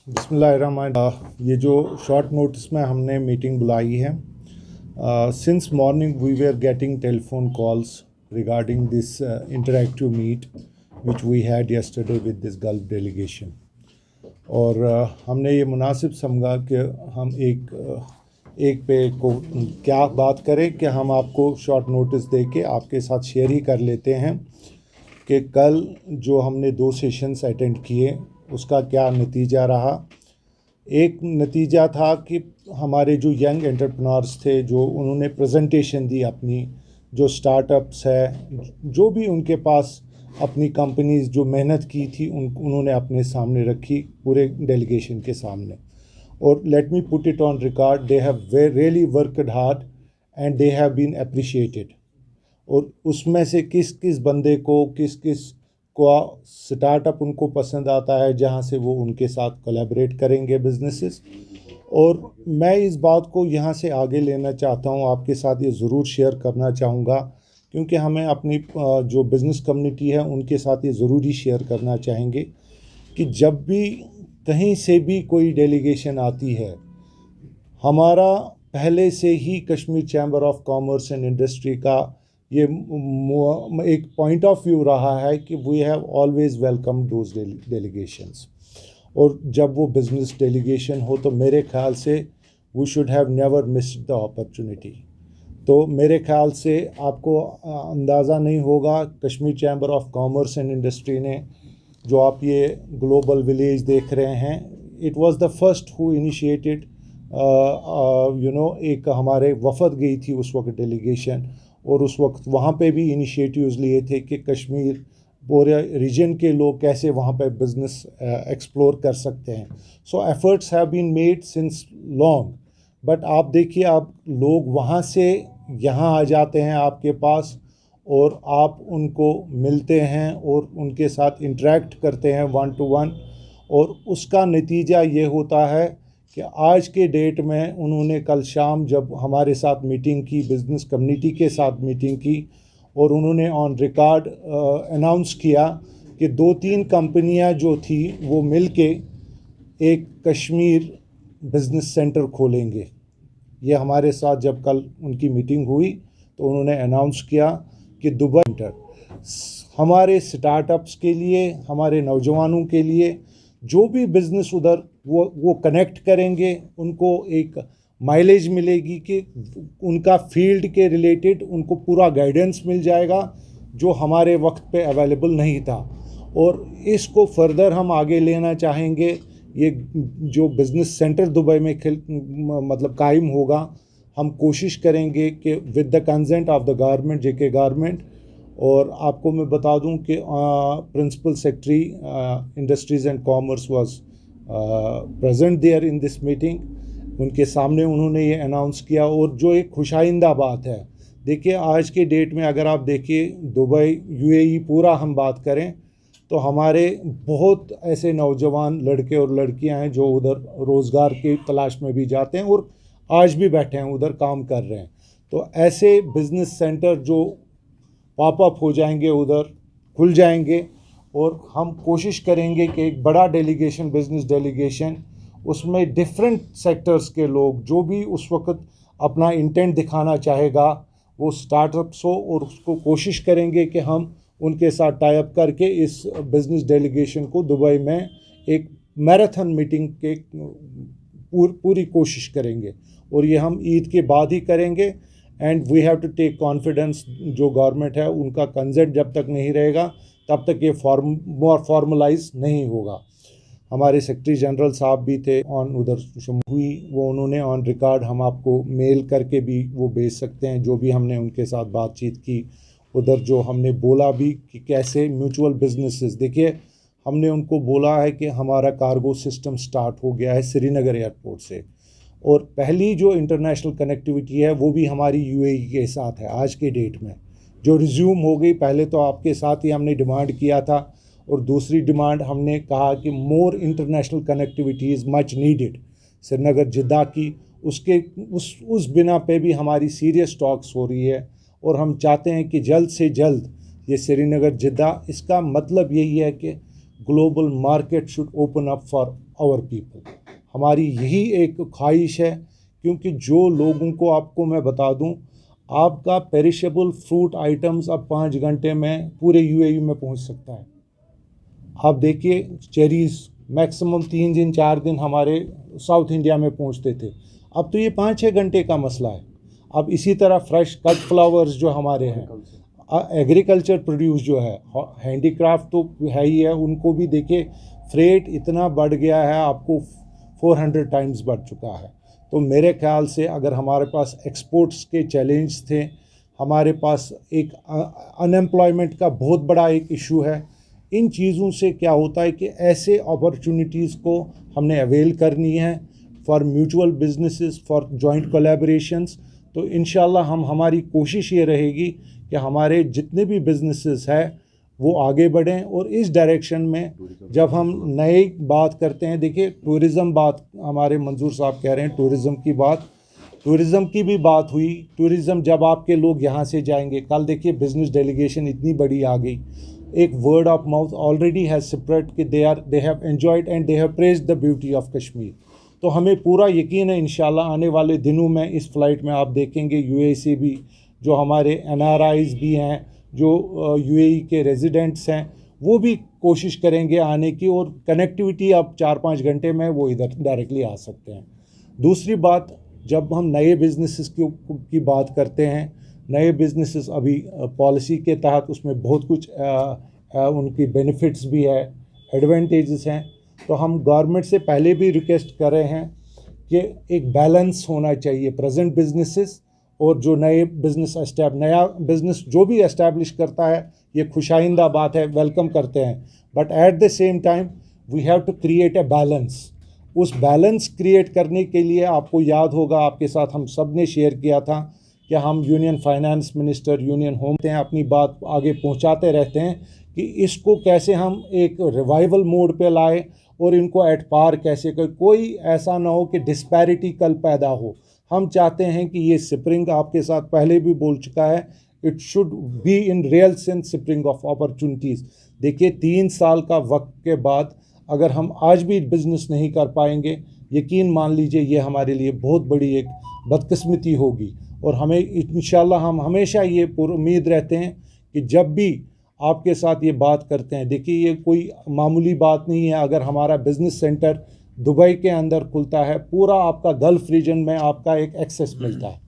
बिस्मिल्लाहिर्रहमान। ये जो short notice में हमने मीटिंग बुलाई है, since morning we were getting telephone calls regarding this interactive meet which we had yesterday with this Gulf delegation. और हमने ये मुनासिब समझा कि हम एक पे को क्या बात करें कि हम आपको शॉर्ट नोटिस दे के आपके साथ शेयर ही कर लेते हैं कि कल जो हमने 2 सेशंस अटेंड किए उसका क्या नतीजा रहा। एक नतीजा था कि हमारे जो यंग एंटरप्रेन्योर्स थे, जो उन्होंने प्रेजेंटेशन दी अपनी, जो स्टार्टअप्स है, जो भी उनके पास अपनी कंपनीज जो मेहनत की थी उन्होंने अपने सामने रखी पूरे डेलीगेशन के सामने। और let me put it on record, they have really worked hard and they have been appreciated. और उसमें से किस किस बंदे को, किस किस को स्टार्टअप उनको पसंद आता है जहां से वो उनके साथ कोलैबोरेट करेंगे बिजनेसेस। और मैं इस बात को यहां से आगे लेना चाहता हूं, आपके साथ ये ज़रूर शेयर करना चाहूँगा, क्योंकि हमें अपनी जो बिज़नेस कम्युनिटी है उनके साथ ये ज़रूरी शेयर करना चाहेंगे कि जब भी कहीं से भी कोई डेलीगेशन आती है, हमारा पहले से ही Kashmir chamber of commerce and industry का ये एक पॉइंट ऑफ व्यू रहा है कि we have always welcome those delegations. और जब वो बिज़नेस डेलीगेशन हो तो मेरे ख्याल से we should have never missed the opportunity. तो मेरे ख्याल से आपको अंदाज़ा नहीं होगा, Kashmir chamber of commerce and industry ने जो आप ये ग्लोबल विलेज देख रहे हैं, it was the first who initiated एक हमारे वफद गई थी उस वक्त डेलीगेशन, और उस वक्त वहाँ पे भी इनिशिएटिव्स लिए थे कि कश्मीर पूरे रीजन के लोग कैसे वहाँ पे बिज़नेस एक्सप्लोर कर सकते हैं। So efforts have been made since long, but आप देखिए, आप लोग वहाँ से यहाँ आ जाते हैं आपके पास और आप उनको मिलते हैं और उनके साथ इंटरेक्ट करते हैं 1 to 1, और उसका नतीजा ये होता है कि आज के डेट में उन्होंने कल शाम जब हमारे साथ मीटिंग की, बिज़नेस कम्युनिटी के साथ मीटिंग की, और उन्होंने ऑन रिकॉर्ड अनाउंस किया कि 2-3 कंपनियां जो थी वो मिलके एक कश्मीर बिज़नेस सेंटर खोलेंगे। ये हमारे साथ जब कल उनकी मीटिंग हुई तो उन्होंने अनाउंस किया कि दुबई सेंटर हमारे स्टार्टअप्स के लिए, हमारे नौजवानों के लिए, जो भी बिज़नेस उधर वो कनेक्ट करेंगे, उनको एक माइलेज मिलेगी कि उनका फील्ड के रिलेटेड उनको पूरा गाइडेंस मिल जाएगा जो हमारे वक्त पे अवेलेबल नहीं था। और इसको फर्दर हम आगे लेना चाहेंगे। ये जो बिज़नेस सेंटर दुबई में मतलब कायम होगा, हम कोशिश करेंगे कि with the consent of the government, JK government. और आपको मैं बता दूं कि principal secretary industries and commerce was present there in this meeting. उनके सामने उन्होंने ये अनाउंस किया। और जो एक खुशाइंदा बात है, देखिए आज के डेट में अगर आप देखिए दुबई, यूएई पूरा हम बात करें तो हमारे बहुत ऐसे नौजवान लड़के और लड़कियां हैं जो उधर रोज़गार की तलाश में भी जाते हैं और आज भी बैठे हैं उधर काम कर रहे हैं। तो ऐसे बिज़नेस सेंटर जो पॉपअप हो जाएंगे, उधर खुल जाएंगे, और हम कोशिश करेंगे कि एक बड़ा डेलीगेशन, बिज़नेस डेलीगेशन, उसमें डिफरेंट सेक्टर्स के लोग जो भी उस वक्त अपना इंटेंट दिखाना चाहेगा वो स्टार्टअप्स हो, और उसको कोशिश करेंगे कि हम उनके साथ टाई अप करके इस बिज़नेस डेलीगेशन को दुबई में एक मैराथन मीटिंग के पूरी कोशिश करेंगे। और ये हम ईद के बाद ही करेंगे। And we have to take confidence, जो गवर्नमेंट है उनका कंसेंट जब तक नहीं रहेगा तब तक ये फॉर्मलाइज नहीं होगा। हमारे सेक्रेटरी जनरल साहब भी थे ऑन उधर हुई, वो उन्होंने ऑन रिकॉर्ड, हम आपको मेल करके भी वो भेज सकते हैं जो भी हमने उनके साथ बातचीत की उधर, जो हमने बोला भी कि कैसे म्यूचुअल बिजनेसेस। देखिए, हमने उनको बोला है कि हमारा कार्गो सिस्टम स्टार्ट हो गया है श्रीनगर एयरपोर्ट से, और पहली जो इंटरनेशनल कनेक्टिविटी है वो भी हमारी यूएई के साथ है आज के डेट में, जो रिज्यूम हो गई। पहले तो आपके साथ ही हमने डिमांड किया था, और दूसरी डिमांड हमने कहा कि more international connectivity is much needed Srinagar Jeddah की। उसके उस बिना पे भी हमारी सीरियस टॉक्स हो रही है, और हम चाहते हैं कि जल्द से जल्द ये श्रीनगर जिद्दा, इसका मतलब यही है कि global market should open up for our people. हमारी यही एक ख्वाहिश है, क्योंकि जो लोगों को, आपको मैं बता दूं, आपका पेरिशेबल फ्रूट आइटम्स अब 5 घंटे में पूरे यूएई में पहुंच सकता है। आप देखिए, चेरीज़ मैक्सिमम 3 दिन 4 दिन हमारे साउथ इंडिया में पहुंचते थे, अब तो ये 5-6 घंटे का मसला है। अब इसी तरह फ्रेश कट फ्लावर्स जो हमारे हैं, एग्रीकल्चर प्रोड्यूस जो है, हैंडीक्राफ्ट तो है ही है, उनको भी देखिए फ्रेट इतना बढ़ गया है, आपको 400 टाइम्स बढ़ चुका है। तो मेरे ख्याल से अगर हमारे पास एक्सपोर्ट्स के चैलेंज थे, हमारे पास एक अनएम्प्लॉयमेंट का बहुत बड़ा एक इशू है, इन चीज़ों से क्या होता है कि ऐसे अपॉर्चुनिटीज़ को हमने अवेल करनी है for mutual businesses, for joint collaborations. तो इंशाल्लाह हमारी कोशिश ये रहेगी कि हमारे जितने भी बिजनेसेस हैं वो आगे बढ़ें, और इस डायरेक्शन में जब हम नई बात करते हैं, देखिए टूरिज़म बात हमारे मंजूर साहब कह रहे हैं, टूरिज़म की भी बात हुई। टूरिज़म जब आपके लोग यहाँ से जाएंगे, कल देखिए बिजनेस डेलीगेशन इतनी बड़ी आ गई, एक word of mouth already has spread कि they have enjoyed and they have praised the beauty of Kashmir. तो हमें पूरा यकीन है इंशाल्लाह आने वाले दिनों में इस फ्लाइट में आप देखेंगे यूएई से भी जो हमारे एनआरआईज़ भी हैं, जो यूएई के रेजिडेंट्स हैं, वो भी कोशिश करेंगे आने की, और कनेक्टिविटी अब 4-5 घंटे में वो इधर डायरेक्टली आ सकते हैं। दूसरी बात, जब हम नए बिजनेसेस की बात करते हैं, नए बिजनेसेस अभी पॉलिसी के तहत उसमें बहुत कुछ उनकी बेनिफिट्स भी है, एडवांटेजेस हैं। तो हम गवर्नमेंट से पहले भी रिक्वेस्ट कर रहे हैं कि एक बैलेंस होना चाहिए प्रेजेंट बिजनेसेस और जो नया बिज़नेस जो भी एस्टैब्लिश करता है, ये खुशाइंदा बात है, वेलकम करते हैं, but at the same time we have to create a balance. उस बैलेंस क्रिएट करने के लिए आपको याद होगा, आपके साथ हम सब ने शेयर किया था कि हम union finance minister, union home हैं, अपनी बात आगे पहुंचाते रहते हैं कि इसको कैसे हम एक रिवाइवल मोड पे लाए और इनको एट पार कैसे कर, कोई ऐसा ना हो कि डिस्पैरिटी कल पैदा हो। हम चाहते हैं कि ये स्प्रिंग, आपके साथ पहले भी बोल चुका है, it should be in real sense spring of opportunities. देखिए 3 साल का वक्त के बाद अगर हम आज भी बिज़नेस नहीं कर पाएंगे, यकीन मान लीजिए ये हमारे लिए बहुत बड़ी एक बदकिस्मती होगी। और हमें इंशाल्लाह हम हमेशा ये उम्मीद रहते हैं कि जब भी आपके साथ ये बात करते हैं, देखिए ये कोई मामूली बात नहीं है। अगर हमारा बिज़नेस सेंटर दुबई के अंदर खुलता है, पूरा आपका गल्फ़ रीजन में आपका एक एक्सेस मिलता है।